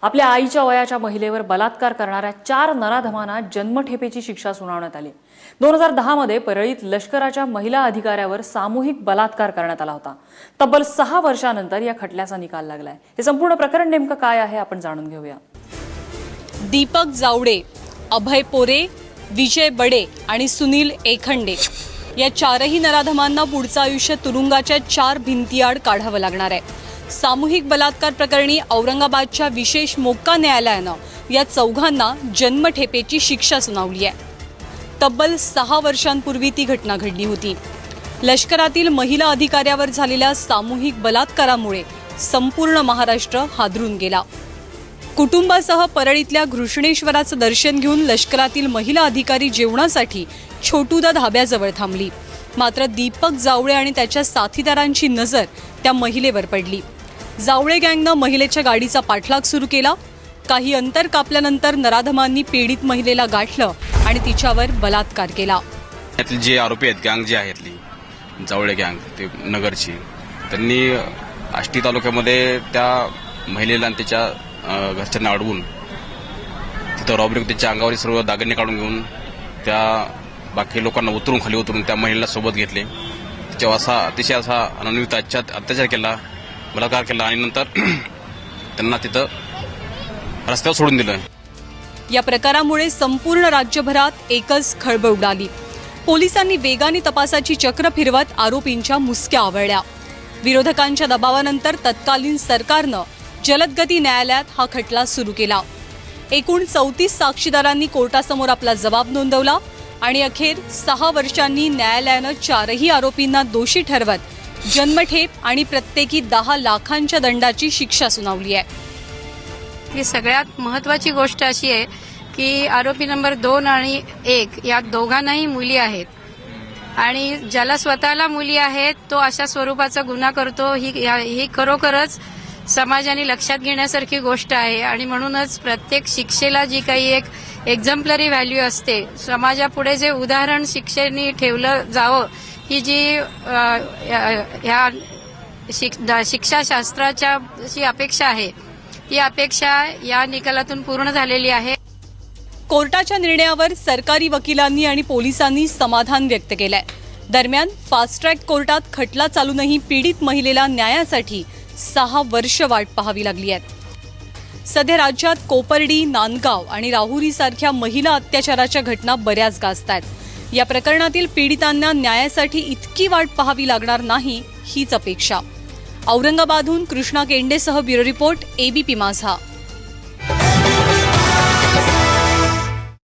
आपल्या आईच्या वयाच्या महिलेवर बलात्कार करणाऱ्या 4 नराधमांना जन्मठेपेची शिक्षा सुनावण्यात आली। 2010 मध्ये परळीत लष्कराच्या महिला अधिकाऱ्यावर सामूहिक बलात्कार करण्यात आला होता। तब्बल 6 वर्षांनंतर या खटल्याचा निकाल लागलाय। हे संपूर्ण प्रकरण नेमकं काय आहे आपण जाणून घेऊया। दीपक जावडे, अभय पोरे, विजय बडे आणि सुनील एखंडे या 4ही नराधमांना पुढचं आयुष्य तुरुंगाच्या 4 भिंतीआड काढावं लागणार आहे। सामूहिक बलात्कार प्रकरणी औरंगाबादच्या विशेष मोक्का न्यायालयानं या 4घांना जन्मठेपेची शिक्षा सुनावली आहे। तब्बल 6 वर्षांपूर्वी ती घटना घडली होती। लष्करातील महिला अधिकाऱ्यावर झालेल्या सामूहिक बलात्कारामुळे संपूर्ण महाराष्ट्र हादरून गेला। कुटुंबासह परळीतल्या घृष्णेश्वराचं दर्शन घेऊन लष्करातील महिला अधिकारी जेवणासाठी छोटूदा धाब्याजवळ थांबली। मात्र दीपक जावळे आणि त्याच्या साथीदारांची नजर त्या महिलेवर पडली। जावळे गँगनं महिलेच्या गाडीचा पाठलाग सुरू केला। काही अंतर कापल्यानंतर नराधमांनी पीडित महिलेला गाठलं आणि तिच्यावर बलात्कार केला। यातले जे आरोपी आहेत, गँग जी आहे जावळे गँग, ते नगरची, त्यांनी आष्टी तालुक्यामध्ये त्या महिलेला आणि त्याच्या घरच्यांना अडवून तिथं रॉबरी, त्याच्या अंगावर सर्व दागिने काढून घेऊन त्या बाकी लोकांना खाली उतरून त्या महिलेला सोबत घेतले। तिच्यावर अतिशय अनन्वित अत्याचार केला, बलात्कार केला आणि नंतर त्यांना तिथं रस्त्यावर सोडून दिलं। या प्रकारामुळे संपूर्ण राज्यभरात एकच खळबळ उडाली। पोलिसांनी वेगाने तपासाची चक्र फिरवत आरोपींच्या मुसक्या आवळल्या। विरोधकांच्या दबावानंतर तत्कालीन सरकारनं जलदगती न्यायालयात हा खटला सुरू केला। एकूण 34 साक्षीदारांनी कोर्टासमोर आपला जबाब नोंदवला आणि अखेर 6 वर्षांनी न्यायालयानं 4ही आरोपींना दोषी ठरवत जन्मठेप आणि प्रत्येकी 10 लाखांच्या दंडाची शिक्षा सुनावली आहे। ही सगळ्यात महत्त्वाची गोष्ट अशी आहे की आरोपी नंबर 2 आणि 1 या दोघांनाही मुली आहेत आणि ज्याला स्वतःला मुली आहेत तो अशा स्वरूपाचा गुन्हा करतो, ही खरोखरच समाजाने लक्षात घेण्यासारखी गोष्ट आहे। आणि म्हणूनच प्रत्येक शिक्षेला जी काही एक एक्झम्पलरी व्हॅल्यू असते, समाजापुढे जे उदाहरण शिक्षेने ठेवलं जावं, ही जी शिक्षाशास्त्राच्या जी अपेक्षा आहे, ती अपेक्षा या निकालातून पूर्ण झालेली आहे। कोर्टाच्या निर्णयावर सरकारी वकिलांनी आणि पोलिसांनी समाधान व्यक्त केलंय। दरम्यान फास्ट ट्रॅक कोर्टात खटला चालूनही पीडित महिलेला न्यायासाठी 6 वर्ष वाट पाहावी लागली आहे। सध्या राज्यात कोपर्डी, नांदगाव आणि राहुरी सारख्या महिला अत्याचाराच्या घटना बऱ्याच गाजतायत। या प्रकरणातील पीडितांना न्यायासाठी इतकी वाट पाहावी लागणार नाही हीच अपेक्षा। औरंगाबादहून कृष्णा केंडेसह ब्युरो रिपोर्ट, ABP माझा।